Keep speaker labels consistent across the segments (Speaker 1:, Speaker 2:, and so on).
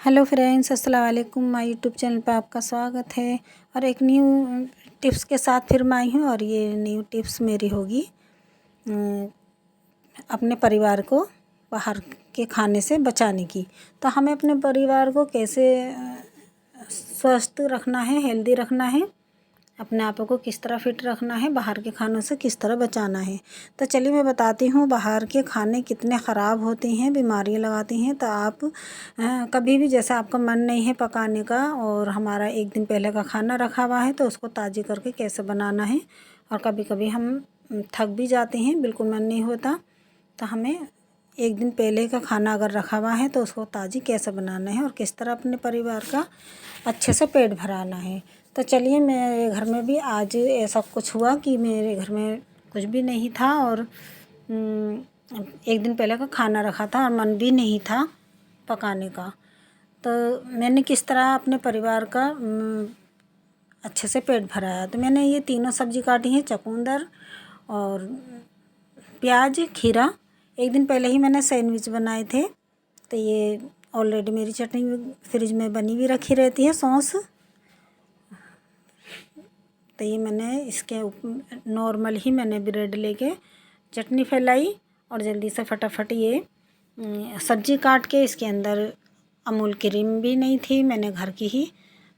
Speaker 1: Hello friends, अस्सलाम वालेकुम। My YouTube channel पर आपका स्वागत है और एक न्यू टिप्स के साथ फिर मैं आई हूँ। और ये न्यू टिप्स मेरी होगी अपने परिवार को बाहर के खाने से बचाने की। तो हमें अपने परिवार को कैसे स्वस्थ रखना है, हेल्दी रखना है, अपने आप को किस तरह फिट रखना है, बाहर के खानों से किस तरह बचाना है। तो चलिए मैं बताती हूँ बाहर के खाने कितने ख़राब होते हैं, बीमारियाँ लगाती हैं। तो आप कभी भी जैसा आपका मन नहीं है पकाने का और हमारा एक दिन पहले का खाना रखा हुआ है तो उसको ताज़ी करके कैसे बनाना है। और कभी कभी हम थक भी जाते हैं, बिल्कुल मन नहीं होता, तो हमें एक दिन पहले का खाना अगर रखा हुआ है तो उसको ताज़ी कैसे बनाना है और किस तरह अपने परिवार का अच्छे से पेट भराना है। तो चलिए मेरे घर में भी आज ऐसा कुछ हुआ कि मेरे घर में कुछ भी नहीं था और एक दिन पहले का खाना रखा था और मन भी नहीं था पकाने का। तो मैंने किस तरह अपने परिवार का अच्छे से पेट भराया। तो मैंने ये तीनों सब्ज़ी काटी हैं, चुकंदर और प्याज, खीरा। एक दिन पहले ही मैंने सैंडविच बनाए थे। तो ये ऑलरेडी मेरी चटनी फ्रिज में बनी हुई रखी रहती है, सॉस। तो ये मैंने इसके नॉर्मल ही मैंने ब्रेड लेके चटनी फैलाई और जल्दी से फटाफट ये सब्ज़ी काट के इसके अंदर अमूल क्रीम भी नहीं थी, मैंने घर की ही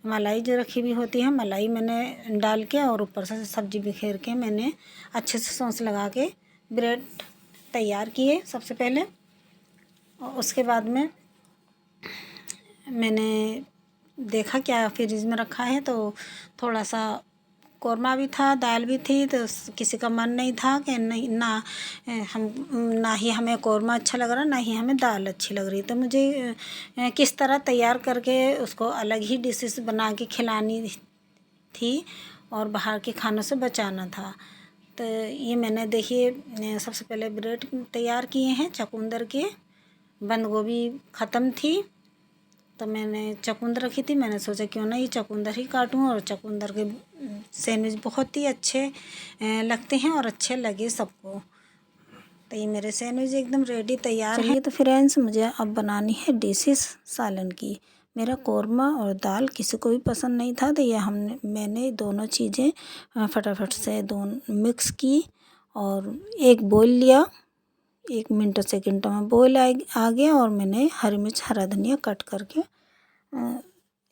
Speaker 1: मलाई जो रखी हुई होती है मलाई मैंने डाल के और ऊपर से सब्ज़ी बिखेर के मैंने अच्छे से सॉस लगा के ब्रेड तैयार किए सबसे पहले। और उसके बाद में मैंने देखा क्या फ्रिज में रखा है तो थोड़ा सा कौरमा भी था, दाल भी थी। तो किसी का मन नहीं था कि नहीं ना ही हमें कौरमा अच्छा लग रहा, ना ही हमें दाल अच्छी लग रही। तो मुझे किस तरह तैयार करके उसको अलग ही डिशेस बना के खिलानी थी और बाहर के खानों से बचाना था। तो ये मैंने देखिए सबसे पहले ब्रेड तैयार किए हैं चुकंदर के। बंद गोभी ख़त्म थी तो मैंने चुकंदर रखी थी, मैंने सोचा क्यों ना ये चुकंदर ही काटूं। और चुकंदर के सैंडविच बहुत ही अच्छे लगते हैं और अच्छे लगे सबको। तो ये मेरे सैंडविच एकदम रेडी तैयार है। तो फ्रेंड्स मुझे अब बनानी है डिशेस सालन की। मेरा कौरमा और दाल किसी को भी पसंद नहीं था, तो ये मैंने दोनों चीज़ें फटाफट से दोनों मिक्स की और एक बॉईल लिया। 1 मिनट सेकंड में बॉईल आ गया और मैंने हरी मिर्च, हरा धनिया कट करके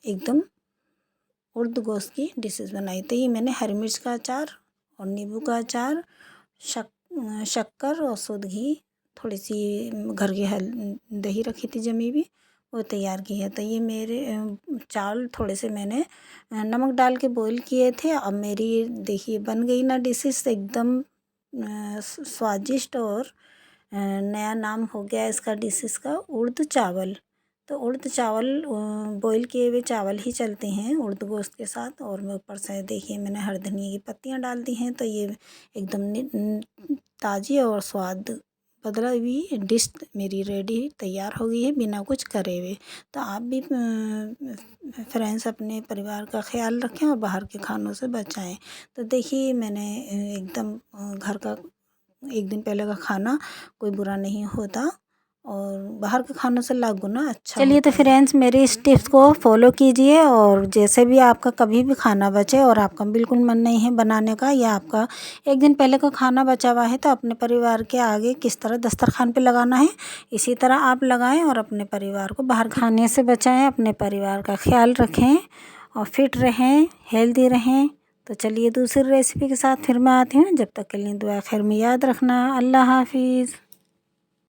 Speaker 1: एकदम उर्द गोश्त की डिशेस बनाई। तो ये मैंने हरी मिर्च का अचार और नींबू का अचार, शक्कर और शुद्ध घी, थोड़ी सी घर की दही रखी थी जमी हुई, वो तैयार की है। तो ये मेरे चावल थोड़े से मैंने नमक डाल के बॉईल किए थे। अब मेरी देखिए बन गई ना डिशेस एकदम स्वादिष्ट। और नया नाम हो गया इसका डिशेस का उर्द चावल। तो उर्द चावल बॉईल किए हुए चावल ही चलते हैं उर्द गोश्त के साथ। और मैं ऊपर से देखिए मैंने हरी धनिया की पत्तियां डाल दी हैं। तो ये एकदम ताज़ी और स्वाद बदला हुई डिश मेरी रेडी तैयार हो गई है बिना कुछ करे हुए। तो आप भी फ्रेंड्स अपने परिवार का ख्याल रखें और बाहर के खानों से बचाएं। तो देखिए मैंने एकदम घर का एक दिन पहले का खाना कोई बुरा नहीं होता और बाहर के खानों से लाख गुना अच्छा। चलिए तो फ्रेंड्स मेरी इस टिप्स को फॉलो कीजिए और जैसे भी आपका कभी भी खाना बचे और आपका बिल्कुल मन नहीं है बनाने का या आपका एक दिन पहले का खाना बचा हुआ है तो अपने परिवार के आगे किस तरह दस्तरखान पे लगाना है इसी तरह आप लगाएं और अपने परिवार को बाहर खाने से बचाएं। अपने परिवार का ख्याल रखें और फिट रहें, हेल्दी रहें। तो चलिए दूसरी रेसिपी के साथ फिर मैं आती हूँ। जब तक के लिए दुआ खैर में याद रखना। अल्लाह हाफिज़।